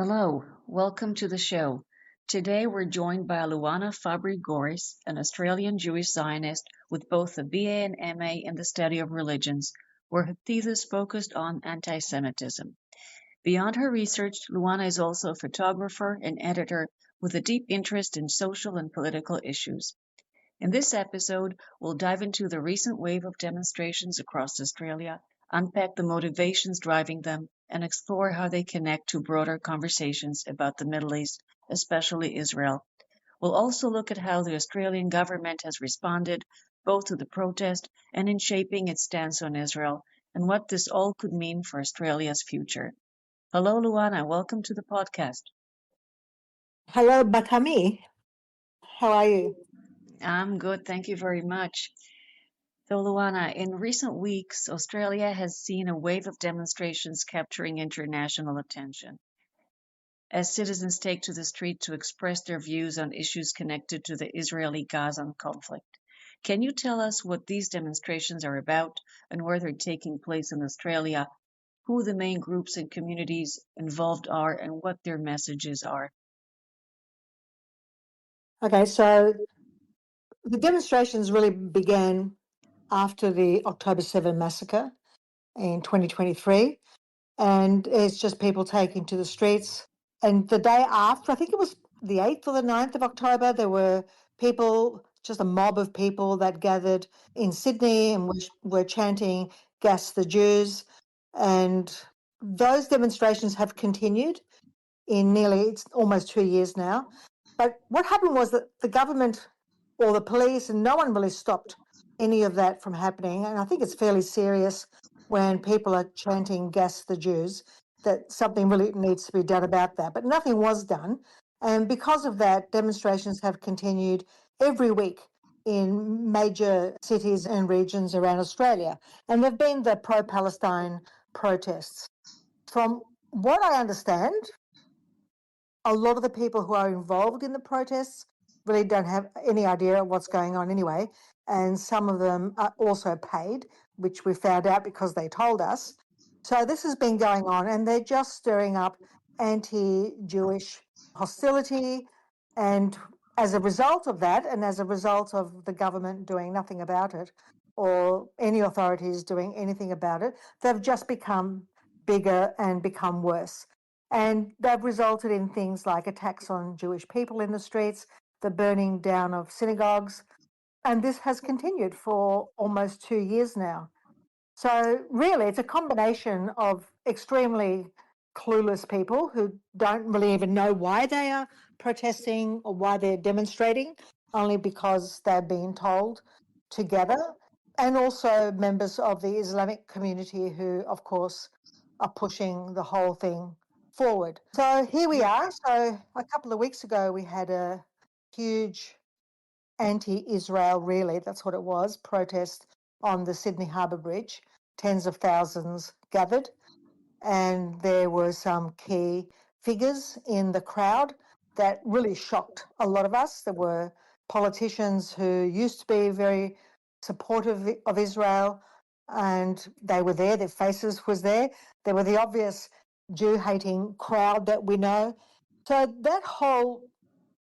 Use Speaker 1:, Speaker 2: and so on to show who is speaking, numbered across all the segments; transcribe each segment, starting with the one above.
Speaker 1: Hello, welcome to the show. Today we're joined by Luana Fabri Goriss, an Australian Jewish Zionist with both a BA and MA in the study of religions, where her thesis focused on antisemitism. Beyond her research, Luana is also a photographer and editor with a deep interest in social and political issues. In this episode, we'll dive into the recent wave of demonstrations across Australia, unpack the motivations driving them, and explore how they connect to broader conversations about the Middle East, especially Israel. We'll also look at how the Australian government has responded, both to the protest and in shaping its stance on Israel, and what this all could mean for Australia's future. Hello, Luana. Welcome to the podcast.
Speaker 2: Hello, Batami. How are you?
Speaker 1: I'm good. Thank you very much. So, Luana, in recent weeks, Australia has seen a wave of demonstrations capturing international attention as citizens take to the street to express their views on issues connected to the Israeli-Gaza conflict. Can you tell us what these demonstrations are about and where they're taking place in Australia, who the main groups and communities involved are, and what their messages are?
Speaker 2: Okay, so the demonstrations really began after the October 7 massacre in 2023, and it's just people taking to the streets. And the day after, I think it was the 8th or the 9th of October, there were people, just a mob of people that gathered in Sydney and were chanting, "Gas the Jews." And those demonstrations have continued it's almost 2 years now. But what happened was that the government or the police and no one really stopped any of that from happening. And I think it's fairly serious when people are chanting "Gas the Jews," that something really needs to be done about that. But nothing was done. And because of that, demonstrations have continued every week in major cities and regions around Australia. And there have been the pro-Palestine protests. From what I understand, a lot of the people who are involved in the protests really don't have any idea what's going on anyway. And some of them are also paid, which we found out because they told us. So this has been going on, and they're just stirring up anti-Jewish hostility. And as a result of that, and as a result of the government doing nothing about it, or any authorities doing anything about it, they've just become bigger and become worse. And they've resulted in things like attacks on Jewish people in the streets, the burning down of synagogues. And this has continued for almost 2 years now. So, really, it's a combination of extremely clueless people who don't really even know why they are protesting or why they're demonstrating, only because they're being told to gather, and also members of the Islamic community who, of course, are pushing the whole thing forward. So here we are. So a couple of weeks ago, we had a huge anti-Israel, really, that's what it was, protest on the Sydney Harbour Bridge. Tens of thousands gathered, and there were some key figures in the crowd that really shocked a lot of us. There were politicians who used to be very supportive of Israel, and they were there, their faces was there. There were the obvious Jew-hating crowd that we know. So that whole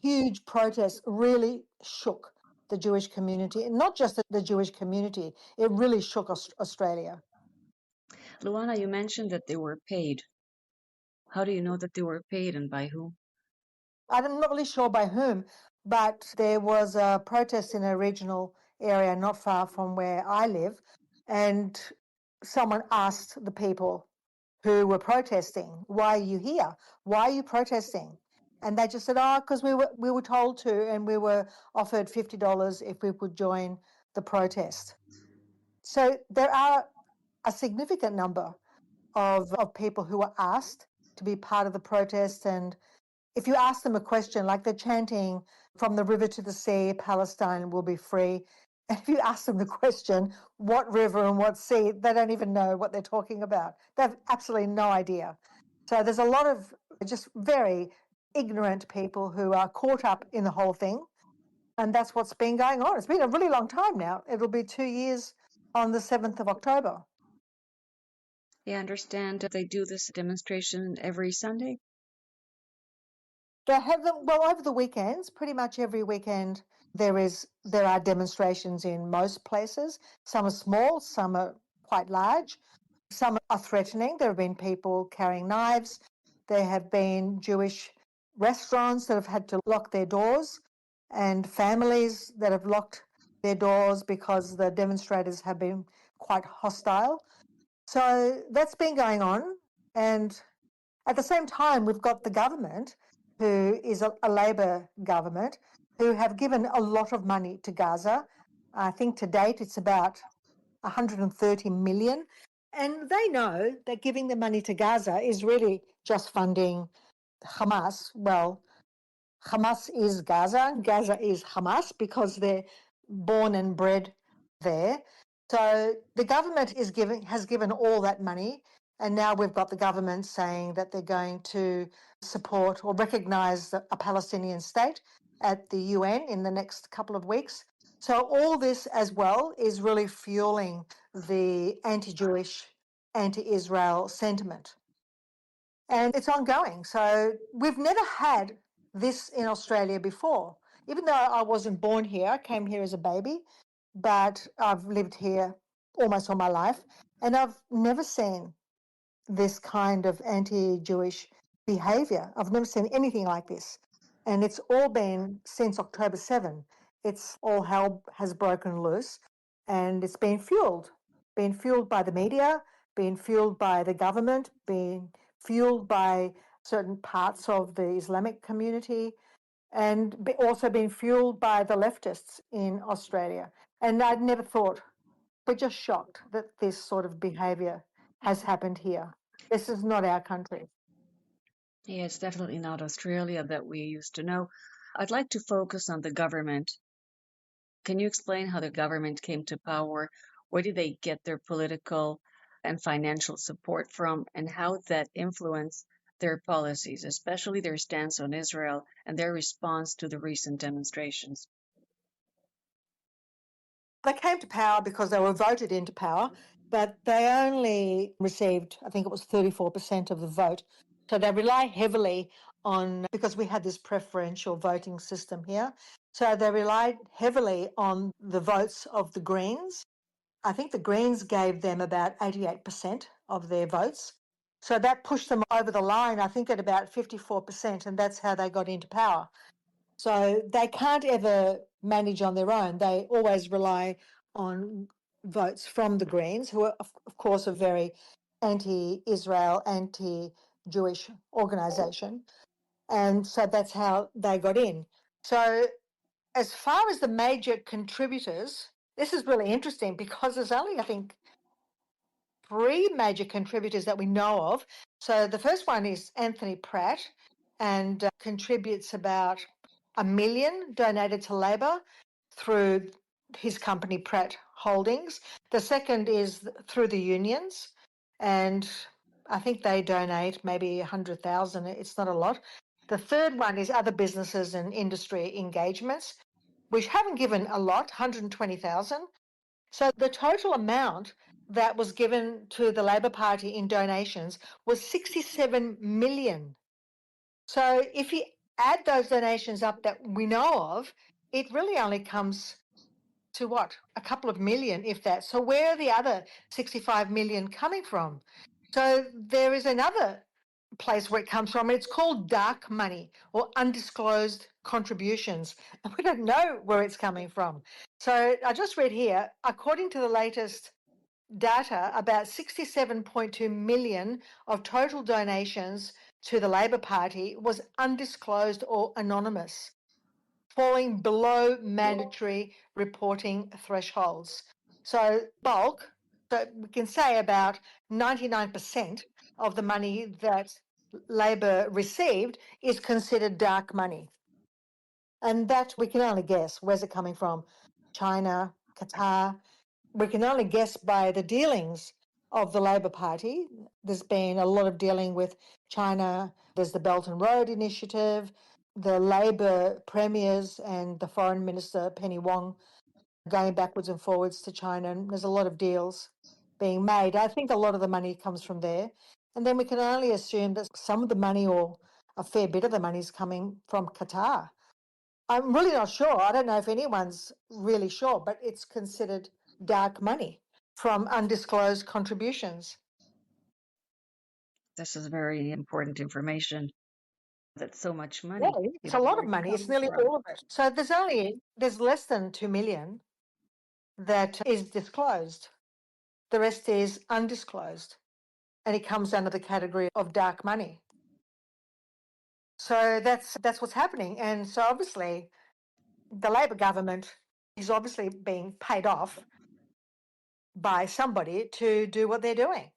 Speaker 2: huge protest really shook the Jewish community, and not just the Jewish community, it really shook Australia.
Speaker 1: Luana, you mentioned that they were paid. How do you know that they were paid and by whom?
Speaker 2: I'm not really sure by whom, but there was a protest in a regional area not far from where I live, and someone asked the people who were protesting, "Why are you here? Why are you protesting?" And they just said, "Oh, because we were told to, and we were offered $50 if we would join the protest." So there are a significant number of people who were asked to be part of the protest. And if you ask them a question, like they're chanting, "From the river to the sea, Palestine will be free." And if you ask them the question, what river and what sea, they don't even know what they're talking about. They have absolutely no idea. So there's a lot of just very ignorant people who are caught up in the whole thing. And that's what's been going on. It's been a really long time now. It'll be 2 years on the 7th of October.
Speaker 1: Yeah, I understand that they do this demonstration every Sunday.
Speaker 2: They have them well over the weekends. Pretty much every weekend there are demonstrations in most places. Some are small, some are quite large. Some are threatening. There have been people carrying knives. There have been Jewish restaurants that have had to lock their doors, and families that have locked their doors because the demonstrators have been quite hostile. So that's been going on. And at the same time, we've got the government, who is a Labor government, who have given a lot of money to Gaza. I think to date it's about 130 million. And they know that giving the money to Gaza is really just funding Hamas. Well, Hamas is Gaza, Gaza is Hamas because they're born and bred there. So the government has given all that money, and now we've got the government saying that they're going to support or recognise a Palestinian state at the UN in the next couple of weeks. So all this as well is really fueling the anti-Jewish, anti-Israel sentiment. And it's ongoing. So we've never had this in Australia before. Even though I wasn't born here, I came here as a baby, but I've lived here almost all my life, and I've never seen this kind of anti-Jewish behaviour. I've never seen anything like this. And it's all been since October 7. It's all hell has broken loose, and it's been fueled by the media, been fueled by the government, been fueled by certain parts of the Islamic community, and also been fueled by the leftists in Australia. And I'd never thought, we're just shocked that this sort of behaviour has happened here. This is not our country.
Speaker 1: Yeah, it's definitely not Australia that we used to know. I'd like to focus on the government. Can you explain how the government came to power? Where did they get their political and financial support from, and how that influenced their policies, especially their stance on Israel and their response to the recent demonstrations?
Speaker 2: They came to power because they were voted into power, but they only received, I think it was 34% of the vote. So they rely heavily on, because we had this preferential voting system here, so they relied heavily on the votes of the Greens. I think the Greens gave them about 88% of their votes. So that pushed them over the line, I think, at about 54%, and that's how they got into power. So they can't ever manage on their own. They always rely on votes from the Greens, who are, of course, a very anti-Israel, anti-Jewish organisation. And so that's how they got in. So as far as the major contributors, this is really interesting because there's only, I think, 3 major contributors that we know of. So the first one is Anthony Pratt, and contributes about 1 million donated to Labor through his company Pratt Holdings. The second is through the unions, and I think they donate maybe 100,000. It's not a lot. The third one is other businesses and industry engagements, which haven't given a lot, 120,000. So the total amount that was given to the Labor Party in donations was 67 million. So if you add those donations up that we know of, it really only comes to what? A couple of million, if that. So where are the other 65 million coming from? So there is another place where it comes from. It's called dark money or undisclosed contributions. And we don't know where it's coming from. So I just read here, according to the latest data, about 67.2 million of total donations to the Labor Party was undisclosed or anonymous, falling below mandatory reporting thresholds. So bulk, so we can say about 99% of the money that Labor received is considered dark money. And that we can only guess. Where's it coming from? China, Qatar. We can only guess by the dealings of the Labor Party. There's been a lot of dealing with China. There's the Belt and Road Initiative, the Labor premiers and the Foreign Minister, Penny Wong, going backwards and forwards to China. And there's a lot of deals being made. I think a lot of the money comes from there. And then we can only assume that some of the money, or a fair bit of the money is coming from Qatar. I'm really not sure. I don't know if anyone's really sure, but it's considered dark money from undisclosed contributions.
Speaker 1: This is very important information. That's so much
Speaker 2: Yeah,
Speaker 1: money.
Speaker 2: it's a lot of money. It's nearly
Speaker 1: From.
Speaker 2: all of it. So there's less than 2 million that is disclosed. The rest is undisclosed, and it comes under the category of dark money. So that's what's happening. And so obviously the Labor government is obviously being paid off by somebody to do what they're doing,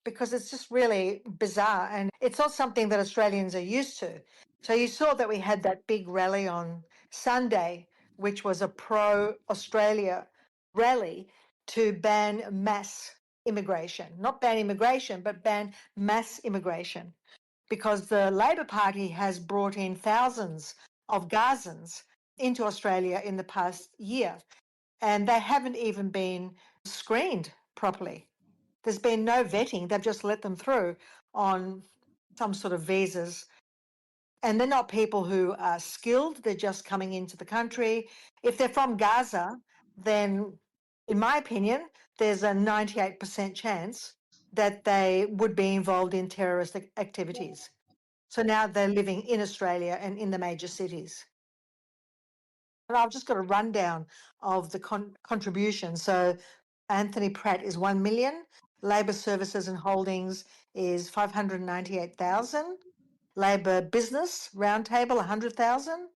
Speaker 2: because it's just really bizarre, and it's not something that Australians are used to. So you saw that we had that big rally on Sunday, which was a pro-Australia rally to ban mass immigration, not ban immigration, but ban mass immigration, because the Labor Party has brought in thousands of Gazans into Australia in the past year, and they haven't even been screened properly. There's been no vetting. They've just let them through on some sort of visas. And they're not people who are skilled. They're just coming into the country. If they're from Gaza, then, in my opinion, there's a 98% chance that they would be involved in terrorist activities. So now they're living in Australia and in the major cities. And I've just got a rundown of the contribution. So Anthony Pratt is 1 million. Labor Services and Holdings is 598,000. Labor Business Roundtable 100,000.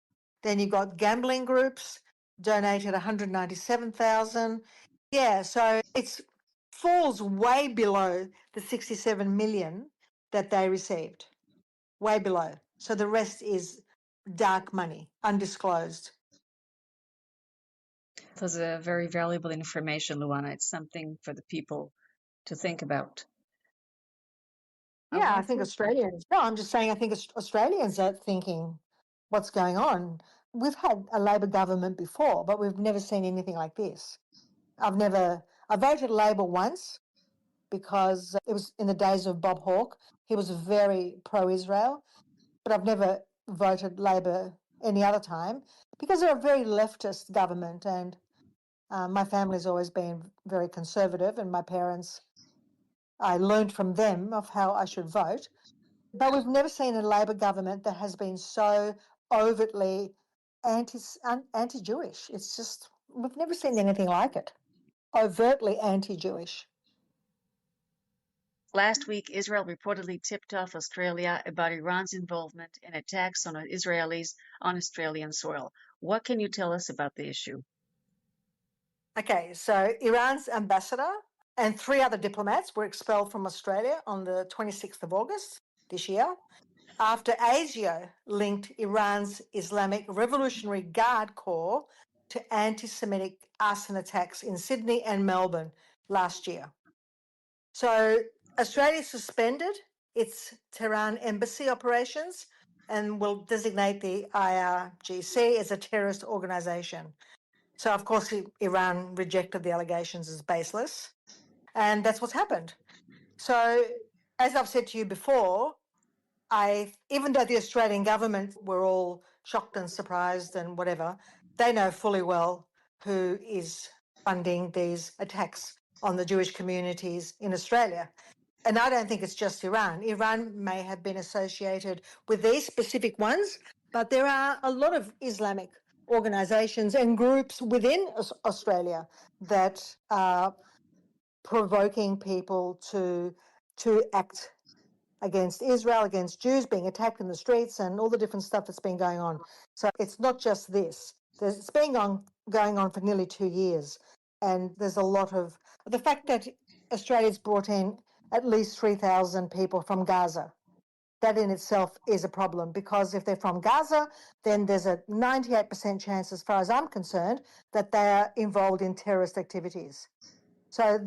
Speaker 2: Then you've got gambling groups donated 197,000. Yeah, so it falls way below the 67 million that they received. Way below. So the rest is dark money, undisclosed.
Speaker 1: This is a very valuable information, Luana. It's something for the people to think about.
Speaker 2: Yeah, I think Australians. No, I'm just saying, I think Australians are thinking, what's going on? We've had a Labor government before, but we've never seen anything like this. I voted Labor once because it was in the days of Bob Hawke. He was very pro-Israel, but I've never voted Labor any other time because they're a very leftist government, and my family's always been very conservative, and my parents, I learned from them of how I should vote. But we've never seen a Labor government that has been so overtly anti-Jewish. It's just, we've never seen anything like it. Overtly anti-Jewish.
Speaker 1: Last week, Israel reportedly tipped off Australia about Iran's involvement in attacks on Israelis on Australian soil. What can you tell us about the issue?
Speaker 2: Okay, so Iran's ambassador and 3 other diplomats were expelled from Australia on the 26th of August this year after ASIO linked Iran's Islamic Revolutionary Guard Corps to anti-Semitic arson attacks in Sydney and Melbourne last year. So Australia suspended its Tehran embassy operations and will designate the IRGC as a terrorist organisation. So, of course, Iran rejected the allegations as baseless, and that's what's happened. So, as I've said to you before, even though the Australian government were all shocked and surprised and whatever, they know fully well who is funding these attacks on the Jewish communities in Australia. And I don't think it's just Iran. Iran may have been associated with these specific ones, but there are a lot of Islamic organisations and groups within Australia that are provoking people to act against Israel, against Jews, being attacked in the streets, and all the different stuff that's been going on. So it's not just this. It's been going on for nearly 2 years, and there's a lot of the fact that Australia's brought in at least 3,000 people from Gaza. That in itself is a problem, because if they're from Gaza, then there's a 98% chance, as far as I'm concerned, that they are involved in terrorist activities. So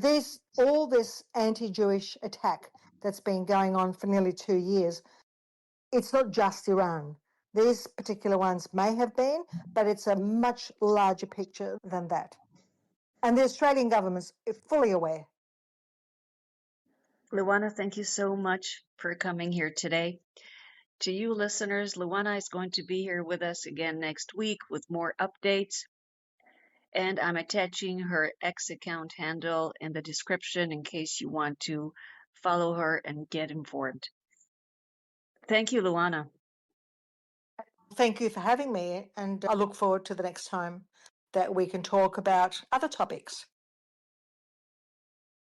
Speaker 2: all this anti-Jewish attack that's been going on for nearly 2 years, it's not just Iran. These particular ones may have been, but it's a much larger picture than that. And the Australian government's fully aware.
Speaker 1: Luana, thank you so much for coming here today. To you listeners, Luana is going to be here with us again next week with more updates. And I'm attaching her X account handle in the description in case you want to follow her and get informed. Thank you, Luana.
Speaker 2: Thank you for having me, and I look forward to the next time that we can talk about other topics.